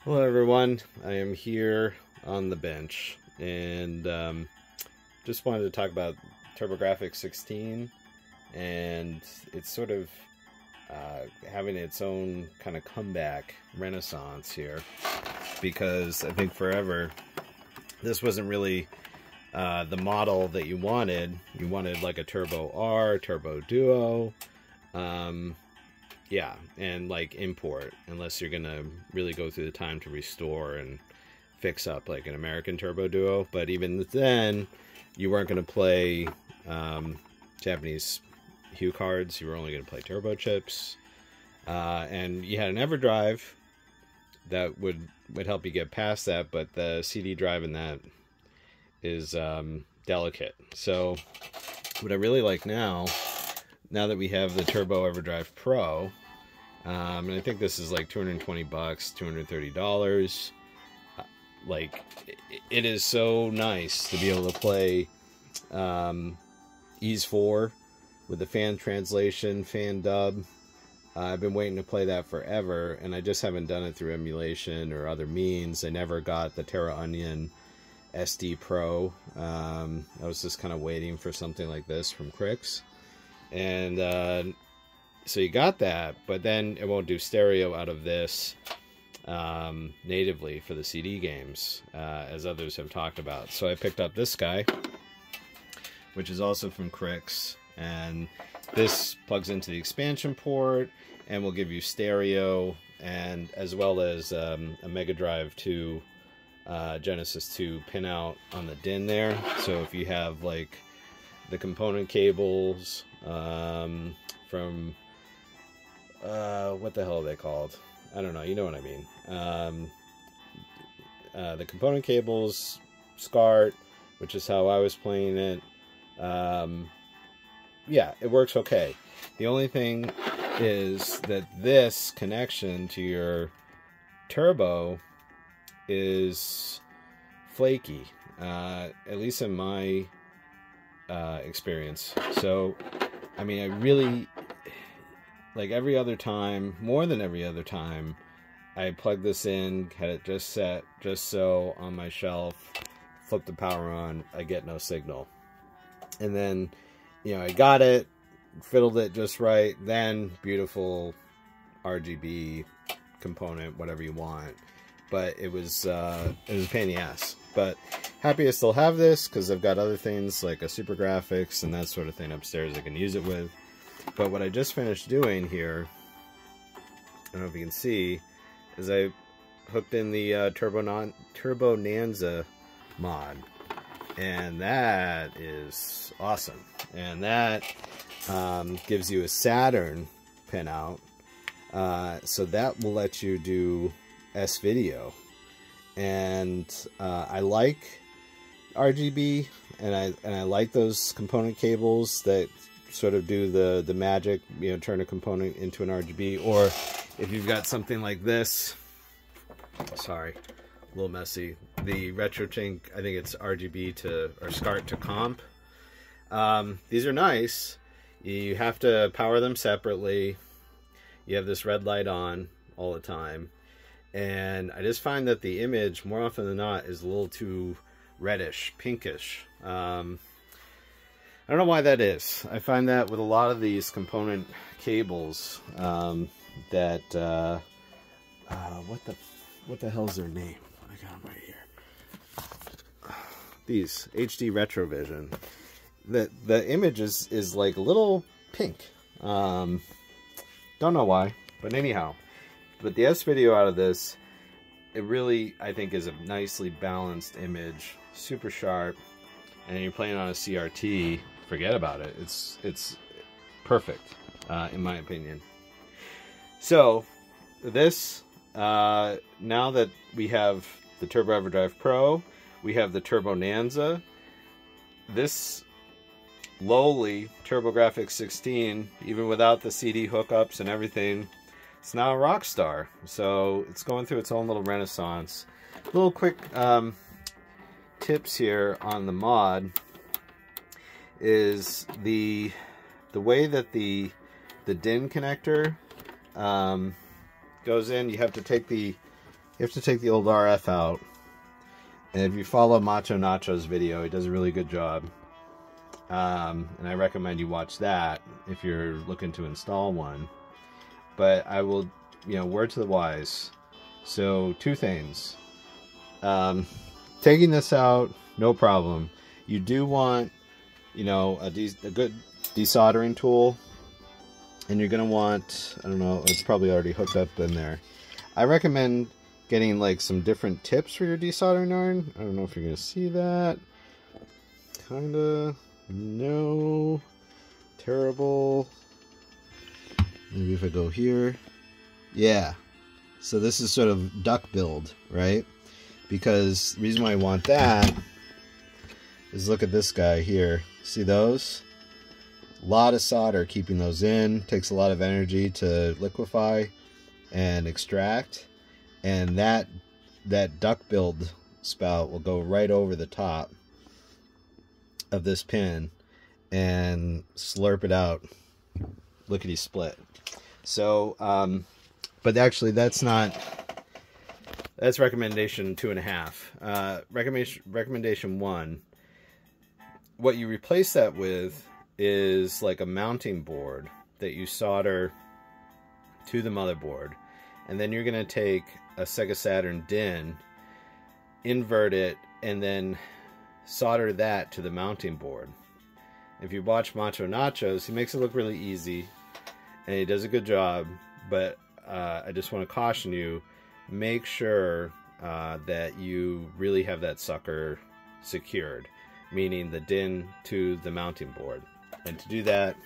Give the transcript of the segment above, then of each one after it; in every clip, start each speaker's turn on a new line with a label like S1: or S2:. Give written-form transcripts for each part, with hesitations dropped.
S1: Hello everyone, I am here on the bench and just wanted to talk about TurboGrafx-16 and it's sort of having its own kind of comeback renaissance here, because I think forever this wasn't really the model that you wanted. You wanted like a Turbo R, Turbo Duo, yeah, and like import, unless you're gonna really go through the time to restore and fix up like an American Turbo Duo. But even then, you weren't gonna play Japanese hue cards. You were only gonna play turbo chips, and you had an Everdrive that would help you get past that. But the CD drive in that is delicate. So what I really like now that we have the Turbo Everdrive Pro, and I think this is like 220 bucks, $230. Like, it is so nice to be able to play Ease 4 with the fan translation, fan dub. I've been waiting to play that forever, and I just haven't done it through emulation or other means. I never got the Terra Onion SD Pro. I was just kind of waiting for something like this from Crix. And so you got that, but then it won't do stereo out of this natively for the CD games, as others have talked about. So I picked up this guy, which is also from Crix, and this plugs into the expansion port and will give you stereo, and as well as a Mega Drive 2 Genesis 2 pinout on the DIN there. So if you have like the component cables from what the hell are they called? I don't know, you know what I mean. The component cables, SCART, which is how I was playing it. Yeah, it works okay. The only thing is that this connection to your turbo is flaky, at least in my experience. So, I mean, I really, like every other time, more than every other time, I plugged this in, had it just set, just so, on my shelf, flip the power on, I get no signal. And then, you know, I got it, fiddled it just right, then beautiful RGB component, whatever you want. But it was a pain in the ass. But happy I still have this, because I've got other things like a Super Graphics and that sort of thing upstairs I can use it with. But what I just finished doing here, I don't know if you can see, is I hooked in the Turbonanza mod. And that is awesome. And that gives you a Saturn pinout. So that will let you do S-video. And I like RGB, and I like those component cables that sort of do the magic, you know, turn a component into an RGB. Or if you've got something like this, sorry, a little messy, the RetroTink, I think it's RGB to, or SCART to comp. These are nice. You have to power them separately. You have this red light on all the time. And I just find that the image, more often than not, is a little too reddish, pinkish. I don't know why that is. I find that with a lot of these component cables, that what the hell's their name? I got them right here. These HD Retrovision. The image is like a little pink. Don't know why, but anyhow. But the S-video out of this, it really, I think, is a nicely balanced image, super sharp, and you're playing on a CRT, forget about it. It's perfect, in my opinion. So, this, now that we have the Turbo Everdrive Pro, we have the Turbonanza, this lowly TurboGrafx-16, even without the CD hookups and everything, it's now a rock star. So it's going through its own little renaissance. Little quick tips here on the mod is the way that the DIN connector goes in. You have to take the you have to take the old RF out. And if you follow Macho Nacho's video, he does a really good job. And I recommend you watch that if you're looking to install one. But I will, word to the wise. So, two things. Taking this out, no problem. You do want, a good desoldering tool. And you're going to want, I don't know, it's probably already hooked up in there. I recommend getting like some different tips for your desoldering iron. I don't know if you're going to see that. Kinda. No. Terrible. Maybe if I go here. Yeah. So this is sort of duck build, right? Because the reason why I want that is look at this guy here. See those? A lot of solder keeping those in. Takes a lot of energy to liquefy and extract. And that duck build spout will go right over the top of this pin and slurp it out. Lickety split. So, but actually that's recommendation 2.5. Recommendation 1. What you replace that with is like a mounting board that you solder to the motherboard. And then you're going to take a Sega Saturn DIN, invert it, and then solder that to the mounting board. If you watch Macho Nachos, he makes it look really easy, and he does a good job, but I just want to caution you, make sure that you really have that sucker secured, meaning the DIN to the mounting board. And to do that,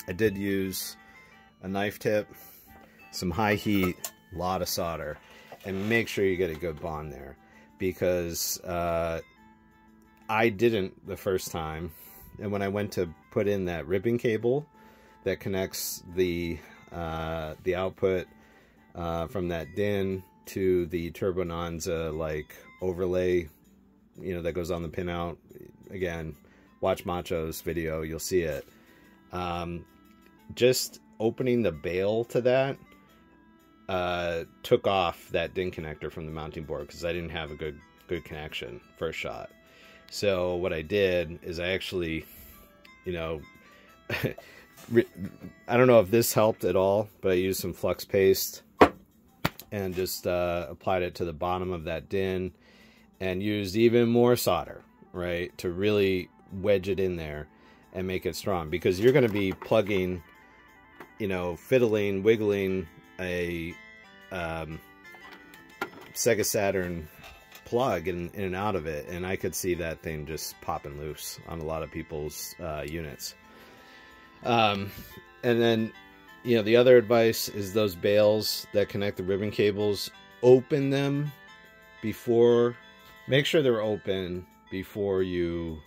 S1: I did use a knife tip, some high heat, a lot of solder, and make sure you get a good bond there, because I didn't the first time, and when I went to put in that ribbon cable that connects the output from that DIN to the Turbonanza like overlay, that goes on the pinout. Again, watch Macho's video, you'll see it. Just opening the bail to that took off that DIN connector from the mounting board because I didn't have a good connection first shot. So what I did is I actually, I don't know if this helped at all, but I used some flux paste and just applied it to the bottom of that DIN and used even more solder, right, to really wedge it in there and make it strong, because you're going to be plugging, fiddling, wiggling a Sega Saturn plug in and out of it, and I could see that thing just popping loose on a lot of people's units. And then, the other advice is those bails that connect the ribbon cables, open them before, make sure they're open before you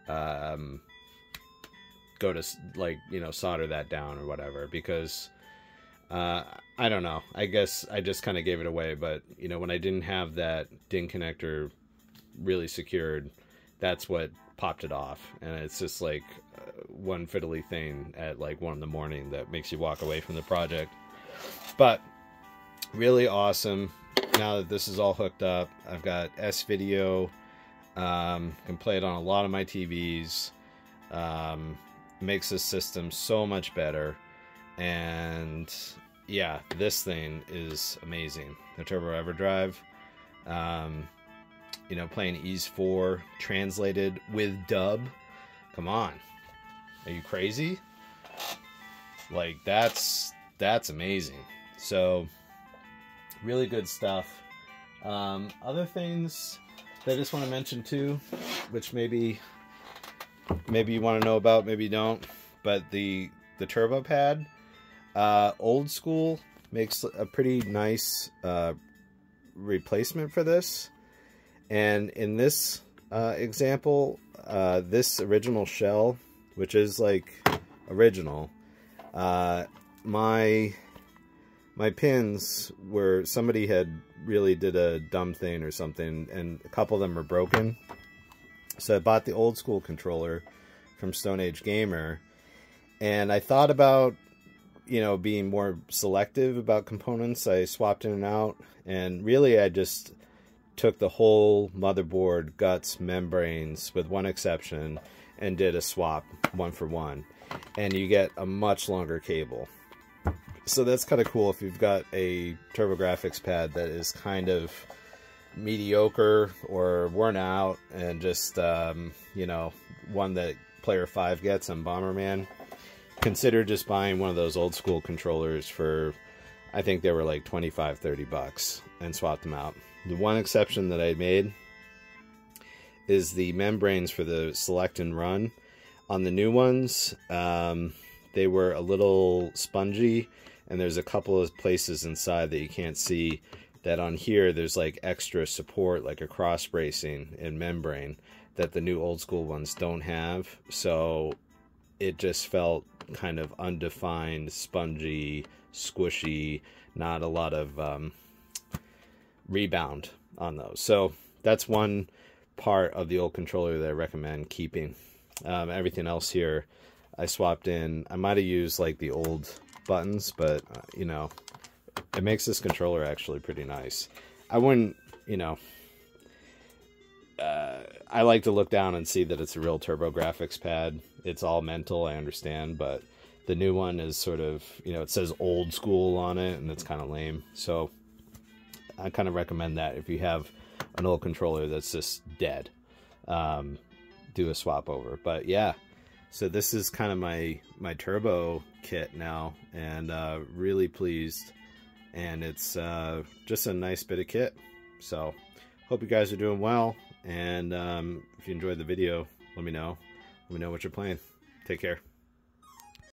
S1: go to, solder that down or whatever, because I don't know, I guess I just kind of gave it away, but when I didn't have that DIN connector really secured, that's what popped it off. And it's just like one fiddly thing at like 1 in the morning that makes you walk away from the project. But really awesome. Now that this is all hooked up, I've got S-Video, can play it on a lot of my TVs, makes this system so much better. And yeah, this thing is amazing. The Turbo Everdrive, playing Ease 4 translated with dub. Come on, are you crazy? Like that's amazing. So really good stuff. Other things that I just want to mention too, which maybe you want to know about, maybe you don't, but the turbo pad, old school makes a pretty nice replacement for this. And in this example, this original shell, which is like original, my pins were, somebody had really did a dumb thing or something, and a couple of them were broken. So I bought the old school controller from Stone Age Gamer, and I thought about, you know, being more selective about components, I swapped in and out, and really I just took the whole motherboard, guts, membranes, with one exception, and did a swap 1-for-1, and you get a much longer cable. So that's kind of cool if you've got a TurboGrafx pad that is kind of mediocre or worn out, and just you know, one that Player 5 gets on Bomberman. Consider just buying one of those old school controllers for, I think they were like 25-30 bucks, and swap them out. The one exception that I made is the membranes for the select and run. On the new ones, they were a little spongy, and there's a couple of places inside that you can't see, that on here there's like extra support, like a cross bracing and membrane, that the new old school ones don't have. So it just felt kind of undefined, spongy, squishy, not a lot of rebound on those. So that's one part of the old controller that I recommend keeping. Everything else here I swapped in. I might have used like the old buttons, but you know, it makes this controller actually pretty nice. I wouldn't, you know, I like to look down and see that it's a real TurboGrafx pad. It's all mental, I understand, but the new one is sort of, you know, it says old school on it, and it's kind of lame. So I kind of recommend that if you have an old controller that's just dead, do a swap over. But yeah, so this is kind of my turbo kit now, and really pleased, and it's just a nice bit of kit. So hope you guys are doing well, and if you enjoyed the video, let me know what you're playing. Take care.